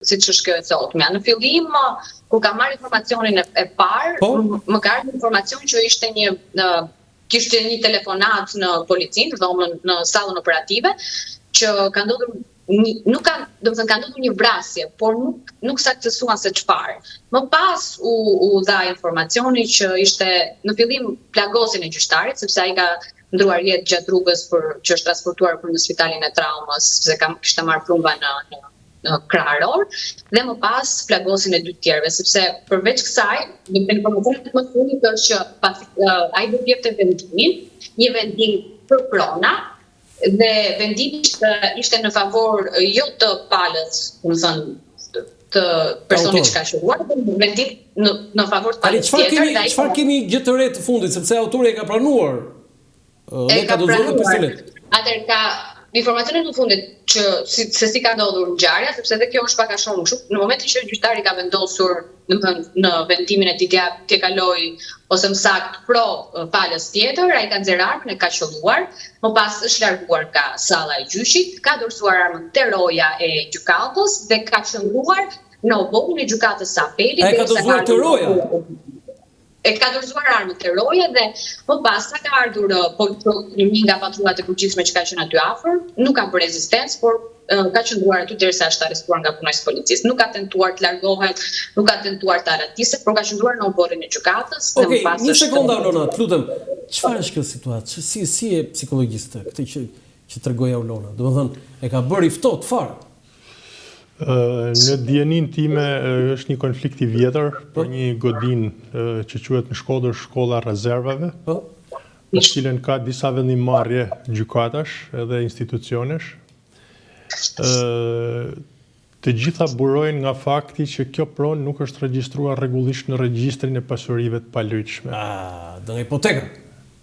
siç është kjo e sotme. Në fillim, kur kam marrë informacionin e parë, më ka ardhur informacion që kishte një telefonat në policinë, në dhomën në sallën operative, që ka ndodhur ka ndodhur një vrasje, por nuk saksesuan se çfarë. Më pas u dha informacioni që ishte në fillim plagosin e gjyqtarit, sepse ai ka ndruar jetë gjatë rrugës që është transportuar për në spitalin e traumës, se kishte marrë plumba në krahëror, dhe më pas plagosin e dy tjerëve, sepse përveç kësaj, në informacionet më të fundit është që ai do të jepte vendimin, një vendim për prona, dhe vendimi ishte në favor jo të palës, të personit që ka shëruar, vendim në favor të palës tjetër. Çfarë kemi gjë të re të fundit, sepse autori e ka pranuar dhe ka dozuar pistolet. Atëherë ka informacionet në fundit që se si ka ndodhur ngjarja, sepse edhe kjo është pak a shumë kështu. Në momentin që gjyqtari ka vendosur në vendimin e tij të kaloj ose më saktë pro palës tjetër, ai ka nxjerrë armën e ka qelluar, më pas është larguar nga salla e gjyqit, ka dorëzuar armën te roja e gjykatës dhe ka qëndruar në obokun e gjykatës së apelit. Ai ka dorëzuar te roja. Ka dorëzuar armën te roja dhe më pas sa ka ardhur një nga patrullat e përgjithshme që ka qenë aty afër, nuk ka bërë rezistencë, por ka qëndruar aty derisa është arrestuar nga punojës policisë. Nuk ka tentuar të largohet, nuk ka tentuar të arratisë, por ka qëndruar në oborrin e gjykatës. Okej, një sekondë Alona, të lutem. Çfarë është kjo situatë? Si e psikologjiste këtë që tregoi Alona? Domethënë, e ka bërë i ftohtë fare. Në dijenin time është një konflikt i vjetër për një godinë që quhet në Shkodër shkolla rezervave, në cilën ka disa vendimarrje gjykatash edhe institucionesh. Të gjitha burojnë nga fakti që kjo pronë nuk është regjistruar rregullisht në regjistrin e pasurive të palyqshme. Do nga hipoteka.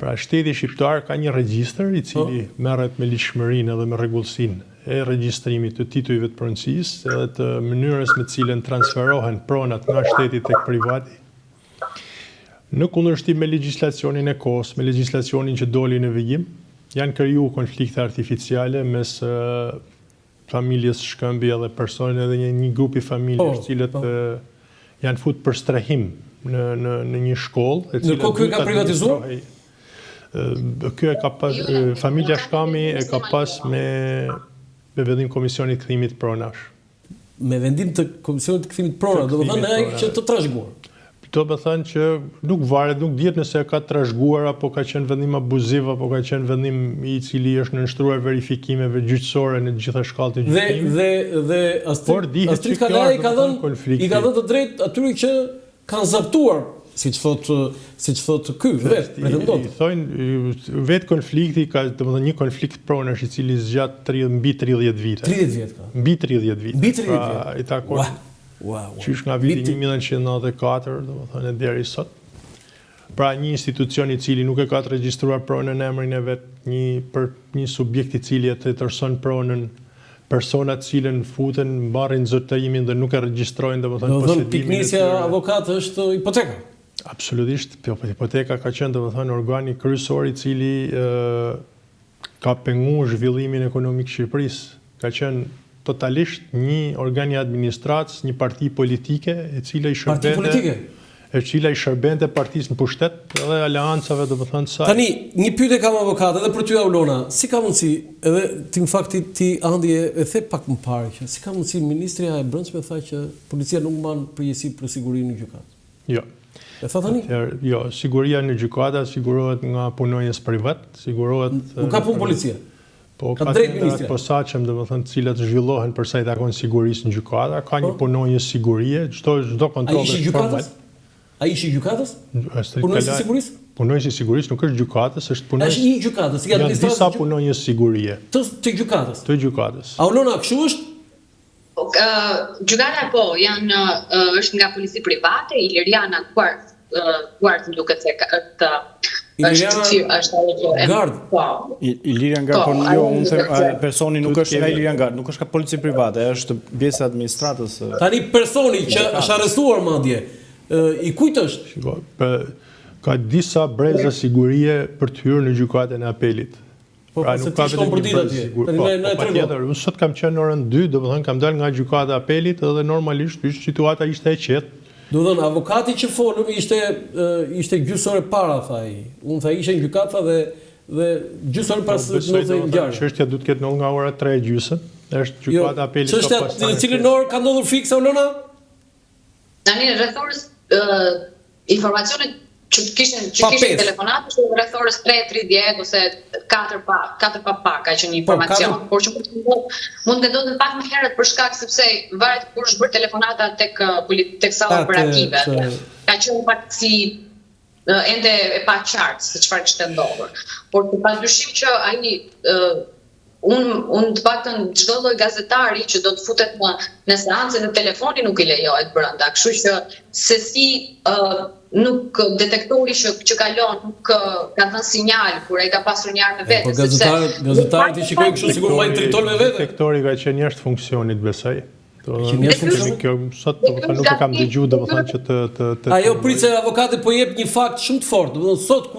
Pra shteti shqiptar ka një regjistër i cili merret me ligjshmërinë edhe me rregullsinë e regjistrimit të titujve të pronësisë edhe të mënyrës me cilën transferohen pronat nga shteti tek privati. Në kundërshtim me legjislacionin e kohës, me legjislacionin që doli në vijim, janë krijuar konflikte artificiale mes familjes Shkëmbi edhe personave edhe një grupi familjesh të cilët janë futur për strehim në një shkollë, e cila ky ka privatizuar. Kjo e ka pas familja Shkëmbi e ka pas me vendim Komisionit të Kthimit Pronash. Me vendim të Komisionit të Kthimit Pronash, do të thënë ai që të trashëguar. Do të thënë që nuk varet, nuk dihet nëse ka trashëguar apo ka qenë vendim abuziv apo ka qenë vendim i cili është nënshtruar verifikimeve gjyqësore në të gjitha shkallët e gjykimit. Dhe Astrid Kalaj i ka dhënë të drejtë atyre që kanë zaptuar, siç thot ky vetë pretendon. Thonë vetë konflikti ka domethënë një konflikt pronash i cili zgjat mbi 30 vite. 30 vjet ka. Mbi 30 vite. Mbi 30 vjet. Pra i takon. Wow. Qysh nga viti 1994, domethënë deri sot. Pra një institucion i cili nuk e ka të regjistruar pronën në emrin e vet, një subjekt i cili e tetërson pronën, personat cilën futen mbarrin zotërimin dhe nuk e regjistrojnë domethënë posedimin. Piknisja avokat është hipoteka. Absolutisht, hipoteka ka qenë domethënë organi kryesor i cili ka penguar zhvillimin ekonomik të Shqipërisë. Ka qenë totalisht një organ i administratës, një parti politike e cila i shërbente partisë në pushtet edhe aleancave domethënë saj. Tani, një pyetje kam avokat edhe për ty Aulona, si ka mundësi, edhe ti në fakti ti Andi e the pak më parë që si ka mundësi Ministria e Brendshme tha që policia nuk mban përgjegjësi për sigurinë në gjykatë? Jo. E tha tani? Jo, siguria në gjykata sigurohet nga punonjës privat, sigurohet. Nuk ka punë policia. Po ka drejt posaçëm domethënë të cilat zhvillohen për sa i takon sigurisë në gjykata, ka një punonjës sigurie, çdo kontroll është formal. Ai ishi gjykatës? Punonjës i sigurisë? Punonjës i sigurisë nuk është gjykatës, është punonjës. Është i gjykatës, si administrator. Disa punonjës sigurie. Të gjykatës. Të gjykatës. Aulona, kështu është? Gjykata është nga polici private, Iliriana Guard më duket se Gard. Ilirian Gard, por jo, unë them personi nuk është nga Ilirian Gard, nuk është ka polici private, është pjesë e administratës. Tani personi që është arrestuar madje, i kujt është? Ka disa breza sigurie për të hyrë në gjykatën e apelit. Pra nuk ka vetëm një brez sigur. Patjetër, unë sot kam qenë në orën 2, domethënë kam dalë nga gjykata e apelit edhe normalisht situata ishte e qetë. Do të thënë avokati që folëm ishte gjysore para tha ai. Unë tha ishte në gjykatë dhe gjysore pas në ngjarje. Çështja duhet të ketë nga ora 3:30. Është gjykata e apelit. Çështja në cilën orë ka ndodhur fiksa Olona? Tani rreth orës informacionet që kishin telefonat është rreth orës 3:30 ose 4 pa pak ka qenë një informacion, por që mund të ndodhte pak më herët për shkak sepse varet kur është bërë telefonata tek salla operative. Ka qenë pak si ende e pa qartë se çfarë kishte ndodhur. Por padyshim që ai unë të paktën çdo lloj gazetari që do të futet në seancën e telefonit nuk i lejohet brenda. Kështu që sesi nuk detektori që kalon nuk ka dhënë sinjal kur ai ka pasur një armë vetë. Po gazetarët i shikojnë kështu sikur mbajnë triton me vete. Detektori ka qenë jashtë funksionit besoj. Sot nuk e kam dëgjuar domethënë që të ajo pritë avokati po jep një fakt shumë të fortë, domethënë sot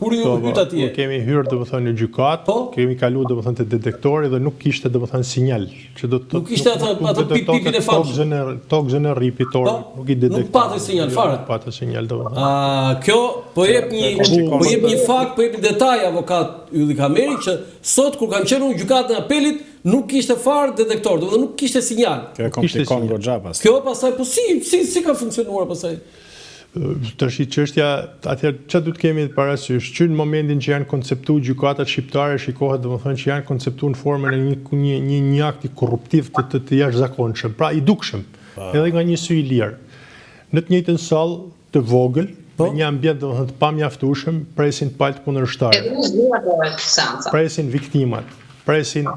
kur ju hyt atje. Kemi hyrë domethënë në gjykatë, kemi kaluar domethënë te detektori dhe nuk kishte domethënë sinjal që do të nuk kishte atë pipin e fatit. Tokën e ripitor, nuk i detektoi. Nuk patë sinjal fare. Nuk patë sinjal domethënë. Kjo po jep një fakt, po jep një detaj avokat Ylli Kameri që sot kur kanë qenë në gjykatën e apelit nuk kishte fare detektor, domethënë nuk kishte sinjal. Kjo komplikon goxha pas. Kjo pastaj po si ka funksionuar pastaj? Tash çështja atëherë çfarë duhet kemi parasysh që në momentin që janë konceptuar gjykatat shqiptare shikohet domethënë që janë konceptuar në formën e një akti korruptiv të jashtëzakonshëm, pra i dukshëm, edhe nga një sy i lirë. Në të njëjtën sallë të vogël, në një ambient domethënë të pamjaftueshëm, presin palët kundërshtar. Presin viktimat, presin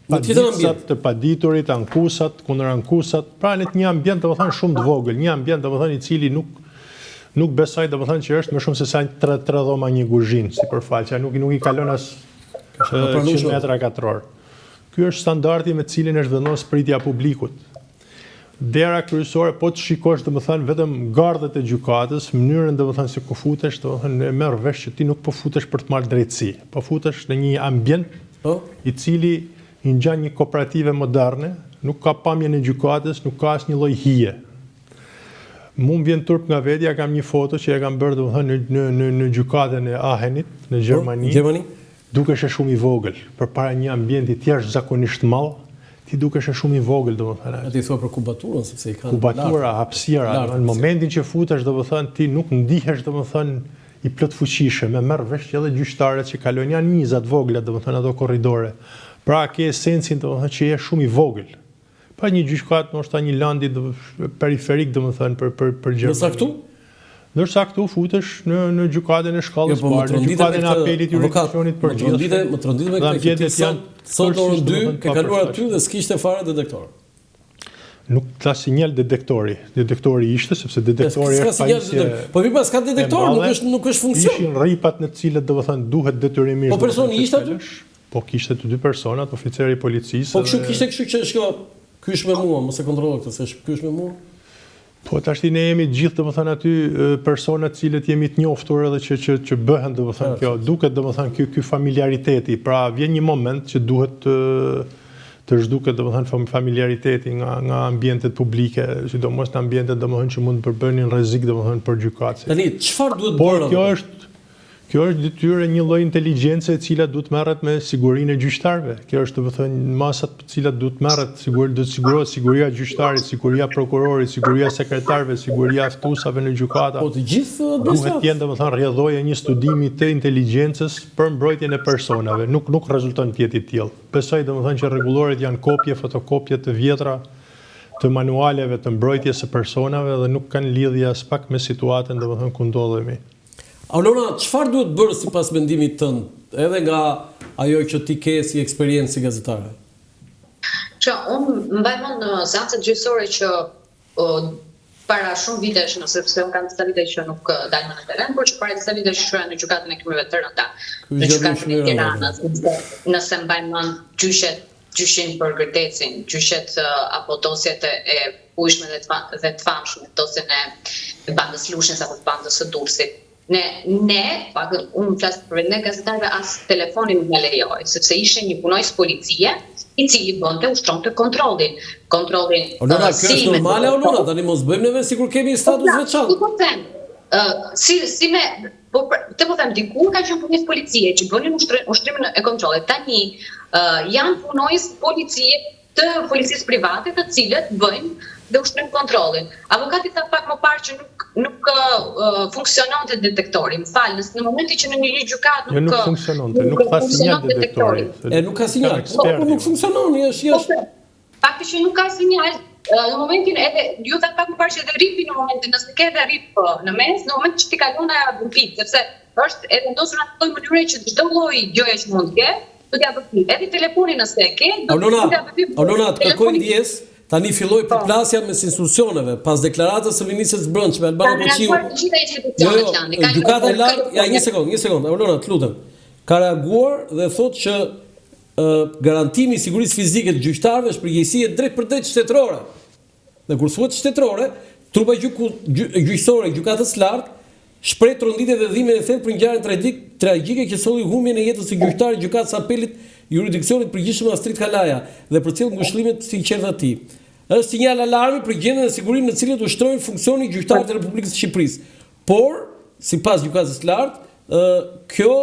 paditësat të paditurit, ankusat, kundër ankusat, pra në një ambient domethënë shumë të vogël, një ambient domethënë i cili nuk besoj domethënë që është më shumë se sa 3 dhoma një kuzhinë, sipërfaqja, nuk i kalon as 100 metra katror. Ky është standardi me të cilin është vendosur pritja e publikut. Dera kryesore po të shikosh domethënë vetëm gardhet e gjykatës, mënyrën domethënë se ku futesh, domethënë e merr vesh që ti nuk po futesh për të marrë drejtësi, po futesh në një ambient i cili i ngjan një kooperative moderne, nuk ka pamjen e gjykatës, nuk ka asnjë lloj hije. Mu më vjen turp nga vetja, kam një foto që e kam bërë domethënë në gjykatën e Ahenit në Gjermani. Dukesh shumë i vogël përpara një ambienti jashtëzakonisht të madh. Ti dukesh shumë i vogël domethënë. Ti thua për kubaturën sepse i kanë kubatura, hapësira, në momentin që futesh domethënë ti nuk ndihesh domethënë i plot fuqishëm, e merr vesh edhe gjyqtarët që kalojnë janë nizat vogla domethënë ato korridore. Pra ke esencin domethënë që je shumë i vogël. Pa një gjyqat ndoshta një landi periferik domethënë për Gjermani. Ndërsa këtu futesh në gjykatën e shkallës parë, në gjykatën e apelit jurisdiksionit përgjithshëm. Më trondit me këtë sot në orën 2 ke kaluar aty dhe s'kishte fare detektor. Nuk ka sinjal detektori. Detektori ishte sepse detektori është pajisje. Po mi pas ka detektor, nuk është funksion. Ishin rripat në të cilët domethënë duhet detyrimisht. Po personi ishte aty? Po kishte të dy personat, oficeri i policisë. Po kishte kështu që shko ky është me mua, mos e kontrolloj këtë, se ky është me mua. Po tash ne jemi të gjithë domethënë aty persona të cilët jemi të njoftur edhe që bëhen domethënë kjo, duket domethënë ky familiariteti. Pra vjen një moment që duhet të zhduket domethënë familiariteti nga ambientet publike, sidomos në ambientet domethënë që mund të përbënin rrezik domethënë për gjykatësit. Tani çfarë duhet bërë? Por kjo është detyrë një lloj inteligjencë e cila duhet merret me sigurinë e gjyqtarëve. Kjo është domethënë masat të cilat duhet merret, duhet sigurohet siguria e gjyqtarit, siguria e prokurorit, siguria e sekretarëve, siguria e ftuesave në gjykata. Po të gjithë duhet të jenë domethënë rrjedhoja një studimi të inteligjencës për mbrojtjen e personave. Nuk rezulton të jetë i tillë. Besoj domethënë që rregulloret janë kopje, fotokopje të vjetra të manualeve të mbrojtjes së personave dhe nuk kanë lidhje as pak me situatën domethënë ku ndodhemi. Olona, çfarë duhet bërë sipas mendimit tënd, edhe nga ajo që ti ke si eksperiencë si gazetare? Unë mbaj mend në seancët gjyqësore që para shumë vitesh, sepse unë kam disa vite që nuk dalë në teren, por që para disa vite që shkruaj në gjykatën e Krimeve të Rënda, në gjykatën e Tiranës, nëse mbaj mend gjyshin për Gërtecin, gjyshet apo dosjet e fuqishme dhe të famshme, dosjen e bandës Lushnjës apo të bandës së Durrësit. unë flasë për ne gazetarëve as telefonin në lejoj, sepse ishe një punojës policie i cili bënte ushtronte kontrollin. Olona, kjo është normale, Olona, tani mos bëjmë neve sikur kemi status veçantë. Të po them, dikur ka qenë punojës policie që bënin ushtrimin e kontrollit. Tani janë punojës policie të policisë private të cilët bëjnë dhe ushtrim kontrollin. Avokati tha pak më parë që nuk funksiononte detektori. Më falë, në momenti që në një gjykat nuk funksiononte, nuk ka sinjal detektori. Nuk ka sinjal, nuk funksionon, është. Fakti që nuk ka sinjal, në momentin edhe, ju tha pak më parë që edhe ripi në momentin, nëse ke edhe rip në mes, në momentin që ti kalon aja bërpit, sepse është edhe ndosur në të lloj mënyre që çdo lloj gjoja që mund të ke, do t'ja bërpit. Edhe telefonin nëse e ke, do t'ja bërpit. Olona, të kërkoj ndjes. Tani filloi përplasja mes institucioneve pas deklaratës së ministres së Brendshme Albana Boqiu. Gjykata e lartë, një sekond, Olona, të lutem. Ka reaguar dhe thotë që garantimi i sigurisë fizike të gjyqtarëve është përgjegjësi e drejtpërdrejt shtetërore. Dhe kur thuhet shtetërore, trupa gjyqësore e gjykatës së lartë shpreh trodhitje dhe dhimbjen e thellë për ngjarjen tragjike që solli humbjen e jetës së gjyqtarit gjykatës apelit jurisdiksionit përgjithshëm Astrid Kalaja dhe për cilë ngushëllimet sinqerta të tij. Është sinjal alarmi për gjendjen e sigurisë në cilët ushtrojnë funksioni gjyqtarët e Republikës së Shqipërisë. Por, sipas gjykatës së lartë, kjo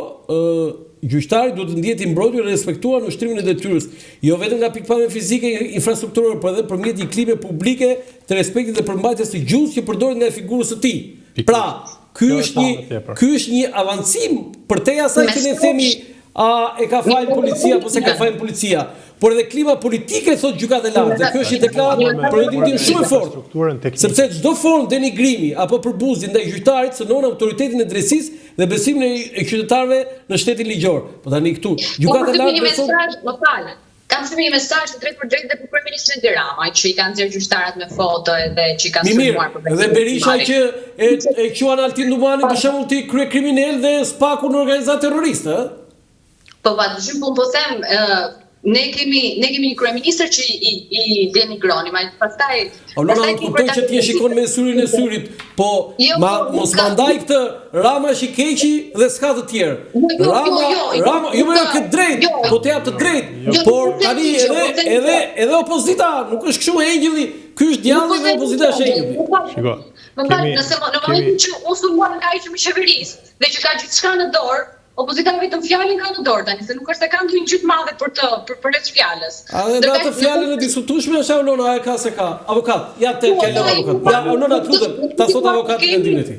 gjyqtari duhet të ndihet i mbrojtur dhe respektuar në ushtrimin e detyrës, jo vetëm nga pikpamja fizike e infrastrukturore, por edhe përmjet një klime publike të respektit dhe përmbajtjes së gjuhës që përdoret nga figurës së tij. Pra, ky është një avancim përtej asaj që ne themi e ka fajin policia apo se ka fajin policia, por edhe klima politike thot gjykata e lartë. Dhe kjo është një deklaratë për një shumë e fortë. Sepse çdo formë denigrimi apo përbuzje ndaj gjyqtarit synon autoritetin e drejtësisë dhe besimin e qytetarëve në shtetin ligjor. Po tani këtu gjykata e lartë kam shumë një mesazh të drejtë për drejtë dhe për kryeministrin Dirama, që i kanë nxjerrë gjyqtarët me foto edhe që i kanë sulmuar për Dhe Berisha që e quan Altin Dumani për shembull ti kryekriminal dhe spaku në organizatë terroriste, Po padyshim po them, ne kemi një kryeministër që i denigroni, ma pastaj Olona, kuptoj që ti e shikon me syrin e syrit, po mos mandaj këtë Rama është i keqi dhe s'ka të tjerë. Rama, jo më këtë drejt, po të jap të drejt, por tani edhe opozita nuk është kështu engjëlli, ky është djalli dhe opozita është engjëlli. Shiko. Në momentin që unë sulmuar nga ai që më qeverisë dhe që ka gjithçka në dorë, opozita vetëm fjalën ka në dorë tani, se nuk është se kanë ndonjë gjë të madhe për rreth fjalës. A dhe atë fjalën e diskutueshme është Olona, e ka se ka. Avokat, ja te ke lënë avokat. Ja, Olona, lutem, ta thot avokat vendimin e tij.